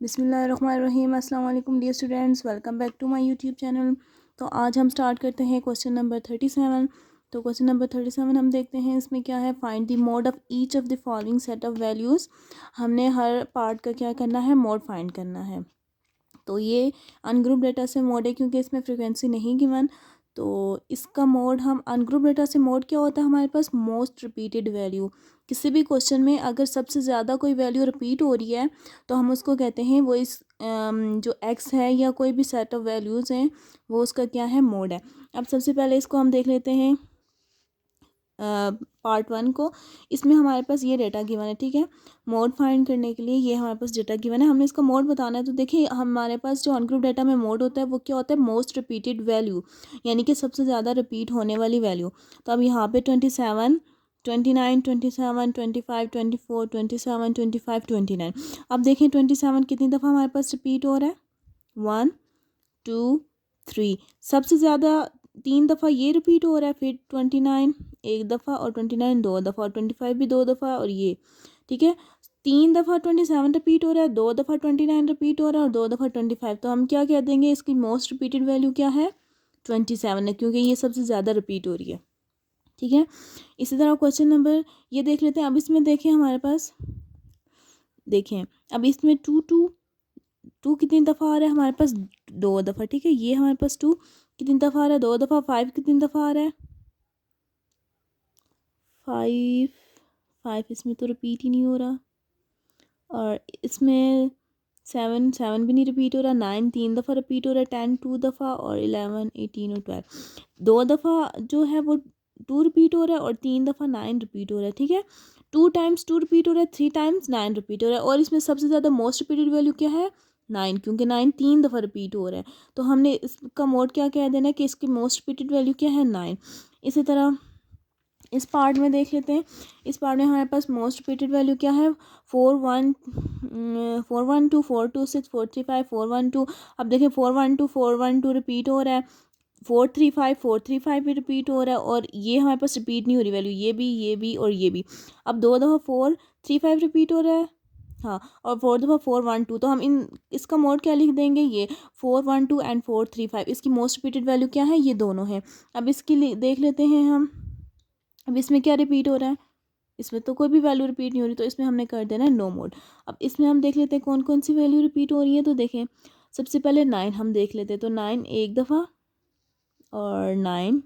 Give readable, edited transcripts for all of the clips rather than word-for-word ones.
बिस्मिल्लाहिर्रहमानिर्रहीम। अस्सलाम वालेकुम dear students, welcome back to my YouTube channel. तो आज हम स्टार्ट करते हैं क्वेश्चन नंबर 37। तो क्वेश्चन नंबर 37 हम देखते हैं इसमें क्या है। Find the mode of each of the following set of values. हमने हर पार्ट का क्या करना है, मोड फाइंड करना है। तो ये अनग्रुप डेटा से मोड है क्योंकि इसमें फ्रिक्वेंसी नहीं गिवन। तो इसका मोड हम अनग्रुप डेटा से मोड क्या होता है, हमारे पास मोस्ट रिपीटेड वैल्यू। किसी भी क्वेश्चन में अगर सबसे ज़्यादा कोई वैल्यू रिपीट हो रही है तो हम उसको कहते हैं वो इस जो एक्स है या कोई भी सेट ऑफ वैल्यूज़ हैं वो उसका क्या है, मोड है। अब सबसे पहले इसको हम देख लेते हैं पार्ट 1 को। इसमें हमारे पास ये डेटा गिवन है, ठीक है। मोड फाइंड करने के लिए ये हमारे पास डेटा गिवन है, हमने इसका मोड बताना है। तो देखिए हमारे पास जो अनग्रुप डेटा में मोड होता है वो क्या होता है, मोस्ट रिपीटेड वैल्यू, यानी कि सबसे ज़्यादा रिपीट होने वाली वैल्यू। तो अब यहाँ पे 27, 29, 27, 25, 24, 27, 25, 29। अब देखें 27 कितनी दफ़ा हमारे पास रिपीट हो रहा है, 1, 2, 3। सबसे ज़्यादा 3 दफ़ा ये रिपीट हो रहा है, फिर 29 एक दफ़ा और 29 दो दफ़ा और 25 भी दो दफ़ा और ये, ठीक है। 3 दफ़ा 27 रिपीट हो रहा है, 2 दफ़ा 29 रिपीट हो रहा है और 2 दफ़ा 25। तो हम क्या कह देंगे, इसकी मोस्ट रिपीटेड वैल्यू क्या है, 27 है, क्योंकि ये सबसे ज़्यादा रिपीट हो रही है, ठीक है। इसी तरह क्वेश्चन नंबर ये देख लेते हैं। अब इसमें देखें हमारे पास, देखें अब इसमें टू कितनी दफ़ा आ रहा है हमारे पास, 2 दफ़ा, ठीक है। ये हमारे पास 2 कितनी दफ़ा आ रहा है, 2 दफ़ा। 5 कितनी दफ़ा आ रहा है, 5 5 इसमें तो रिपीट ही नहीं हो रहा। और इसमें 7 भी नहीं रिपीट हो रहा। 9 3 दफ़ा रिपीट हो रहा है। 10 2 दफ़ा और 11 18 और 12 2 दफ़ा जो है वो 2 रिपीट हो रहा है और 3 दफ़ा 9 रिपीट हो रहा है, ठीक है। 2 टाइम्स 2 रिपीट हो रहा है, 3 टाइम्स 9 रिपीट हो रहा है। और इसमें सबसे ज़्यादा मोस्ट रिपीटेड वैल्यू क्या है, 9, क्योंकि 9 3 दफ़ा रिपीट हो रहा है। तो हमने इसका मोड क्या कह देना है कि इसकी मोस्ट रिपीटेड वैल्यू क्या है, 9। इसी तरह इस पार्ट में देख लेते हैं। इस पार्ट में हमारे पास मोस्ट रिपीटेड वैल्यू क्या है, 412 426 435 412। अब देखिए 412 रिपीट हो रहा है, 435 भी रिपीट हो रहा है और ये हमारे पास रिपीट नहीं हो रही वैल्यू, ये भी और ये भी। अब 2 दफ़ा 435 रिपीट हो रहा है, हाँ, और 4 दफ़ा 412। तो हम इसका मोड क्या लिख देंगे, ये 412 एंड 435। इसकी मोस्ट रिपीटेड वैल्यू क्या है, ये दोनों है। अब इसकी देख लेते हैं हम। अब इसमें क्या रिपीट हो रहा है, इसमें तो कोई भी वैल्यू रिपीट नहीं हो रही, तो इसमें हमने कर देना है नो मोड। अब इसमें हम देख लेते हैं कौन कौन सी वैल्यू रिपीट हो रही है। तो देखें सबसे पहले 9 हम देख लेते हैं। तो 9 एक दफ़ा और 9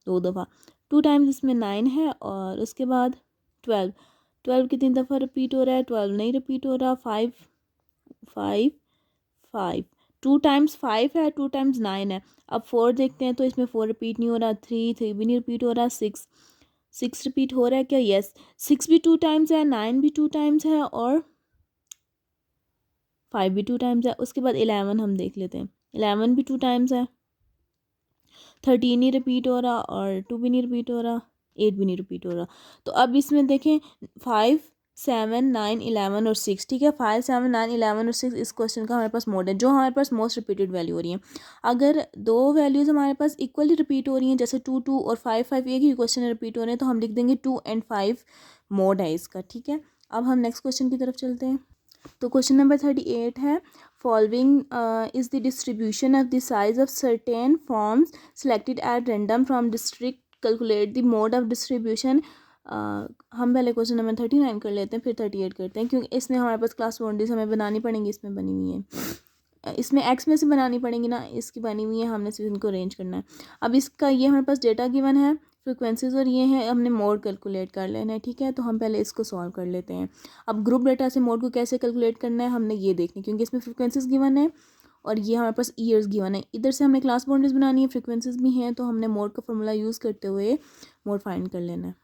दो दफ़ा, 2 टाइम्स इसमें 9 है। और उसके बाद 12 कितनी दफ़ा रिपीट हो रहा है, 12 नहीं रिपीट हो रहा। 5 5 5 2 टाइम्स 5 है, 2 टाइम्स 9 है। अब 4 देखते हैं तो इसमें 4 रिपीट नहीं हो रहा। 3 भी नहीं रिपीट हो रहा। 6 रिपीट हो रहा है क्या, यस। 6 भी 2 टाइम्स है, 9 भी 2 टाइम्स है और 5 भी 2 टाइम्स है। उसके बाद 11 हम देख लेते हैं। 11 भी 2 टाइम्स है। 13 नहीं रिपीट हो रहा और 2 भी नहीं रिपीट हो रहा। 8 भी नहीं रिपीट हो रहा। तो अब इसमें देखें 5 7 9 11 और 6, ठीक है। 5 7 9 11 और 6 इस क्वेश्चन का हमारे पास मोड है, जो हमारे पास मोस्ट रिपीटेड वैल्यू हो रही है। अगर दो वैल्यूज़ हमारे पास इक्वली रिपीट हो रही हैं, जैसे 2 2 और 5 5 एक ही क्वेश्चन रिपीट हो रहे हैं, तो हम लिख देंगे 2 एंड 5 मोड है इसका, ठीक है। अब हम नेक्स्ट क्वेश्चन की तरफ चलते हैं। तो क्वेश्चन नंबर 38 है, following is the distribution of the size of certain forms selected at random from district, calculate the mode of distribution. हम पहले क्वेश्चन नंबर 39 कर लेते हैं, फिर 38 करते हैं, क्योंकि इसमें हमारे पास क्लास बाउंड्रीज हमें बनानी पड़ेंगी। इसमें बनी हुई है, इसमें एक्स में से बनानी पड़ेंगी ना, इसकी बनी हुई है, हमने सिर्फ इनको अरेंज करना है। अब इसका ये हमारे पास डेटा गिवन है, फ्रिक्वेंसीज, और ये है हमने मोड कैलकुलेट कर लेना है, ठीक है। तो हम पहले इसको सॉल्व कर लेते हैं। अब ग्रुप डेटा से मोड को कैसे कैलकुलेट करना है हमने ये देखनी, क्योंकि इसमें फ्रिक्वेंसीज गिवन है और ये हमारे पास ईयर्स गिवन है। इधर से हमने क्लास बाउंड्रीज बनानी है, फ्रिक्वेंसीज भी हैं, तो हमने मोड का फॉर्मूला यूज़ करते हुए मोड फाइंड कर लेना है।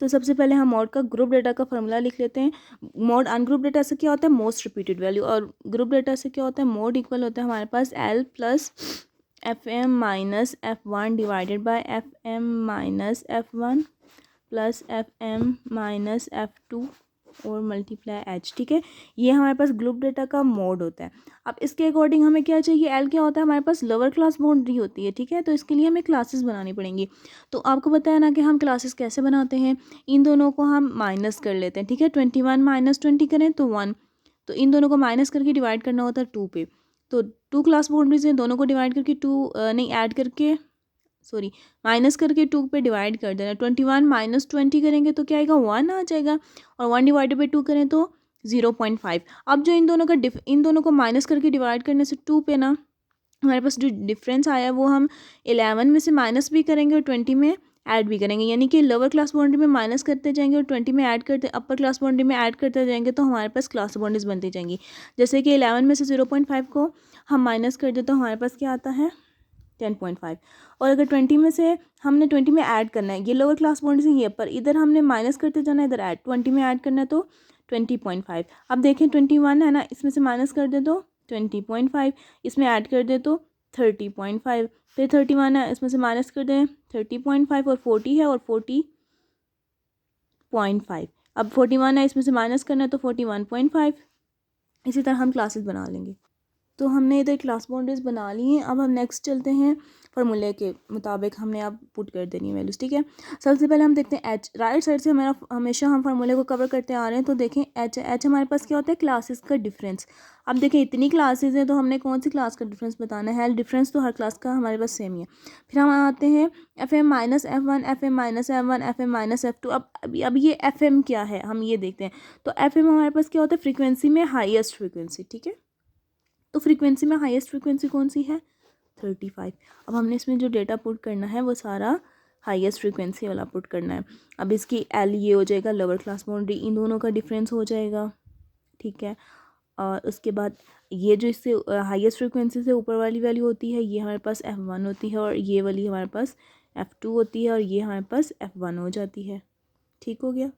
तो सबसे पहले हम मोड का ग्रुप डेटा का फॉर्मूला लिख लेते हैं। मोड अनग्रुप डेटा से क्या होता है, मोस्ट रिपीटेड वैल्यू, और ग्रुप डेटा से क्या होता है, मोड इक्वल होता है हमारे पास L plus F M minus F1 divided by FM minus F1 plus FM minus F2 और मल्टीप्लाई H, ठीक है। ये हमारे पास ग्रुप डेटा का मोड होता है। अब इसके अकॉर्डिंग हमें क्या चाहिए, L क्या होता है, हमारे पास लोअर क्लास बाउंड्री होती है, ठीक है। तो इसके लिए हमें क्लासेस बनानी पड़ेंगी। तो आपको बताया ना कि हम क्लासेस कैसे बनाते हैं, इन दोनों को हम माइनस कर लेते हैं, ठीक है। 21 माइनस 20 करें तो 1, तो इन दोनों को माइनस करके डिवाइड करना होता है 2 पे। तो 2 क्लास बाउंड्रीज हैं, दोनों को डिवाइड करके 2 नहीं ऐड करके सॉरी माइनस करके 2 पे डिवाइड कर देना। 21 माइनस 20 करेंगे तो क्या आएगा 1 आ जाएगा, और 1 डिवाइडेड बाई 2 करें तो 0.5। अब जो इन दोनों का इन दोनों को माइनस करके डिवाइड करने से 2 पे ना हमारे पास जो डिफरेंस आया वो हम 11 में से माइनस भी करेंगे और 20 में ऐड भी करेंगे, यानी कि लोअर क्लास बाउंड्री में माइनस करते जाएंगे और 20 में ऐड करते अपर क्लास बाउंड्री में ऐड करते जाएंगे, तो हमारे पास क्लास बाउंड्रीज बनती जाएंगी। जैसे कि 11 में से 0.5 को हम माइनस कर दे तो हमारे पास क्या आता है 10.5। और अगर 20 में से हमने 20 में ऐड करना है, ये लोअर क्लास बाउंड्री से ये पर इधर हमने माइनस करते जाना है, इधर ऐड 20 में ऐड करना है तो 20.5। अब देखें 21 है ना, इसमें से माइनस कर दे तो 20.5, इसमें ऐड कर दे तो 30.5, फिर 31 है इसमें से माइनस कर दें 30.5, और 40 है और 40.5। अब 41 है इसमें से माइनस करना है तो 41.5। इसी तरह हम क्लासेस बना लेंगे। तो हमने इधर क्लास बाउंड्रीज बना ली हैं। अब हम नेक्स्ट चलते हैं, फार्मूले के मुताबिक हमने अब पुट कर देनी है वैल्यूज़, ठीक है। सबसे पहले हम देखते हैं एच, राइट साइड से हमारा हमेशा हम फार्मूले को कवर करते आ रहे हैं। तो देखें एच हमारे पास क्या होता है क्लासेस का डिफरेंस। अब देखें इतनी क्लासेस हैं तो हमने कौन सी क्लास का डिफरेंस बताना है, डिफरेंस तो हर क्लास का हमारे पास सेम ही है। फिर हम आते हैं F M minus F one, F M minus F one, F M minus F two. अब ये एफ एम क्या है हम ये देखते हैं। तो एफ एम हमारे पास क्या होता है फ्रीक्वेंसी में हाईएस्ट फ्रीक्वेंसी, ठीक है। तो फ्रीक्वेंसी में हाईएस्ट फ्रीक्वेंसी कौन सी है 35। अब हमने इसमें जो डेटा पुट करना है वो सारा हाईएस्ट फ्रीक्वेंसी वाला पुट करना है। अब इसकी एल ये हो जाएगा लोअर क्लास बाउंड्री, इन दोनों का डिफरेंस हो जाएगा, ठीक है। और उसके बाद ये जो इससे हाईएस्ट फ्रीक्वेंसी से ऊपर वाली वैल्यू होती है ये हमारे पास F1 होती है, और ये वाली हमारे पास F2 होती है, और ये हमारे पास F1 हो जाती है। ठीक हो गया।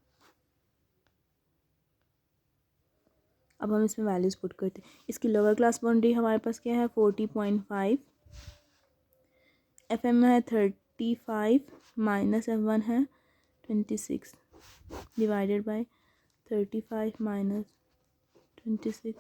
अब हम इसमें वैल्यूज़ पुट करते हैं। इसकी लोअर क्लास बाउंड्री हमारे पास क्या है 40.5, एफ एम है 35 माइनस F1 है 26 डिवाइडेड बाय 35 माइनस 26।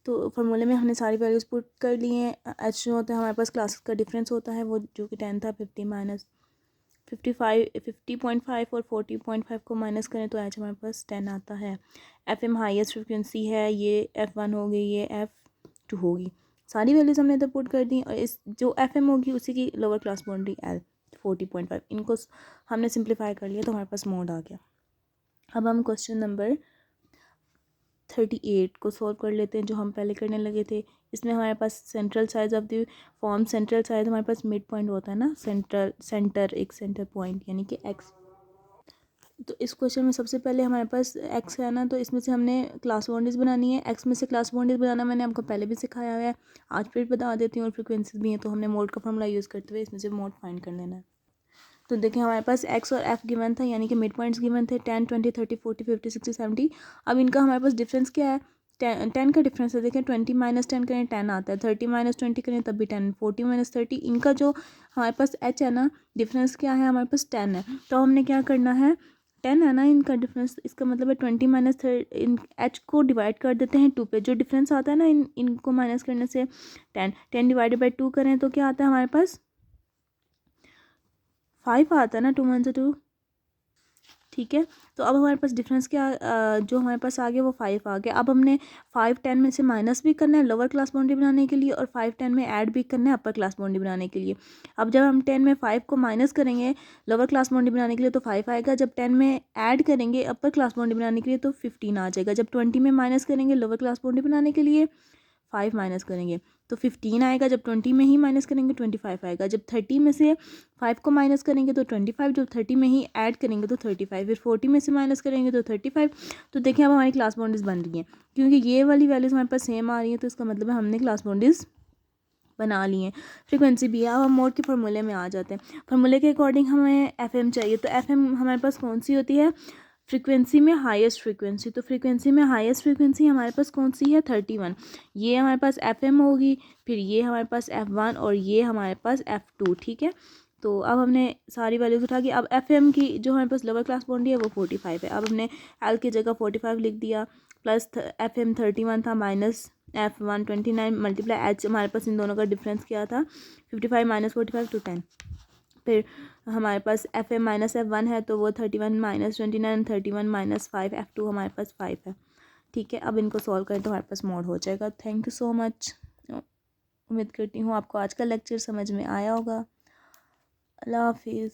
तो फार्मूले में हमने सारी वैल्यूज़ पुट कर ली हैं। एच जो होता है हमारे पास क्लासेस का डिफरेंस होता है वो जो कि 10 था, 50 माइनस 50.5 और 40.5 को माइनस करें तो एच हमारे पास 10 आता है। एफ एम हाईएस्ट फ्रिक्वेंसी है, ये F1 होगी, ये F2 होगी। सारी वैल्यूज़ हमने इधर पुट कर दी, और इस जो FM होगी उसी की लोअर क्लास बाउंड्री L 40.5। इनको हमने सिंप्लीफाई कर लिया तो हमारे पास मोड आ गया। अब हम क्वेश्चन नंबर 38 को सॉल्व कर लेते हैं जो हम पहले करने लगे थे। इसमें हमारे पास central size of the form, central size हमारे पास मिड पॉइंट होता है ना, सेंटर एक सेंटर पॉइंट यानी कि एक्स। तो इस क्वेश्चन में सबसे पहले हमारे पास एक्स है ना, तो इसमें से हमने क्लास बाउंड्रीज बनानी है। एक्स में से क्लास बाउंड्रीज बनाना मैंने आपको पहले भी सिखाया हुआ है, आज फिर बता देती हूँ। और फ्रिक्वेंसीज भी हैं तो हमने मोड का फॉर्मूला यूज़ करते हुए इसमें से मोड फाइंड कर लेना है। तो देखें हमारे पास एक्स और एफ गिवन था, यानी कि मिड पॉइंट्स गिवन थे 10, 20, 30, 40, 50, 60, 70। अब इनका हमारे पास डिफरेंस क्या है 10 का डिफरेंस है। देखें 20 माइनस 10 करें 10 आता है, 30 माइनस 20 करें तब भी 10, 40 माइनस 30। इनका जो हमारे पास एच है ना डिफरेंस क्या है हमारे पास 10 है। तो हमने क्या करना है 10 है ना इनका डिफरेंस, इसका मतलब है 20 माइनस इन एच को डिवाइड कर देते हैं 2 पे। जो डिफरेंस आता है ना इनको माइनस करने से 10 डिवाइडेड बाई 2 करें तो क्या आता है हमारे पास 5 आता है ना, 2 1 से 2, ठीक है। तो अब हमारे पास डिफरेंस क्या जो हमारे पास आ गया वो 5 आ गया। अब हमने 5 10 में से माइनस भी करना है लोअर क्लास बाउंड्री बनाने के लिए, और 5 10 में ऐड भी करना है अपर क्लास बाउंड्री बनाने के लिए। अब जब हम 10 में 5 को माइनस करेंगे लोअर क्लास बाउंड्री बनाने के लिए तो 5 आएगा। जब 10 में ऐड करेंगे अपर क्लास बाउंड्री बनाने के लिए तो 15 आ जाएगा। जब 20 में माइनस करेंगे लोअर क्लास बाउंड्री बनाने के लिए 5 माइनस करेंगे तो 15 आएगा। जब 20 में ही माइनस करेंगे 25 आएगा। जब 30 में से 5 को माइनस करेंगे तो 25, जब 30 में ही ऐड करेंगे तो 35, फिर 40 में से माइनस करेंगे तो 35। तो देखिए अब हमारी क्लास बाउंड्रीज बन रही हैं, क्योंकि ये वाली वैल्यूज़ हमारे पास सेम आ रही है तो इसका मतलब है हमने क्लास बाउंड्रीज बना लिए। फ्रीक्वेंसी भी है। अब हम मोड के फार्मूले में आ जाते हैं। फार्मूले के अकॉर्डिंग हमें एफएम चाहिए, तो एफएम हमारे पास कौन सी होती है? फ्रीक्वेंसी में हाईएस्ट फ्रीक्वेंसी। तो फ्रीक्वेंसी में हाईएस्ट फ्रीक्वेंसी हमारे पास कौन सी है? 31। ये हमारे पास एफएम होगी, फिर ये हमारे पास F1 और ये हमारे पास F2। ठीक है, तो अब हमने सारी वैल्यूज उठा के अब एफएम की जो हमारे पास लोअर क्लास बाउंड्री है वो 45 है। अब हमने एल की जगह 45 लिख दिया, प्लस एफएम 31 था, माइनस F1 29 मल्टीप्लाई एच, हमारे पास इन दोनों का डिफरेंस क्या था? 55 माइनस 45 तो 10। फिर हमारे पास एफएम माइनस F1 है, तो वो 31 माइनस 29, 31 माइनस 5, F2 हमारे पास 5 है। ठीक है, अब इनको सॉल्व करें तो हमारे पास मॉड हो जाएगा। Thank you so much. उम्मीद करती हूँ आपको आज का लेक्चर समझ में आया होगा। अल्लाह हाफिज़।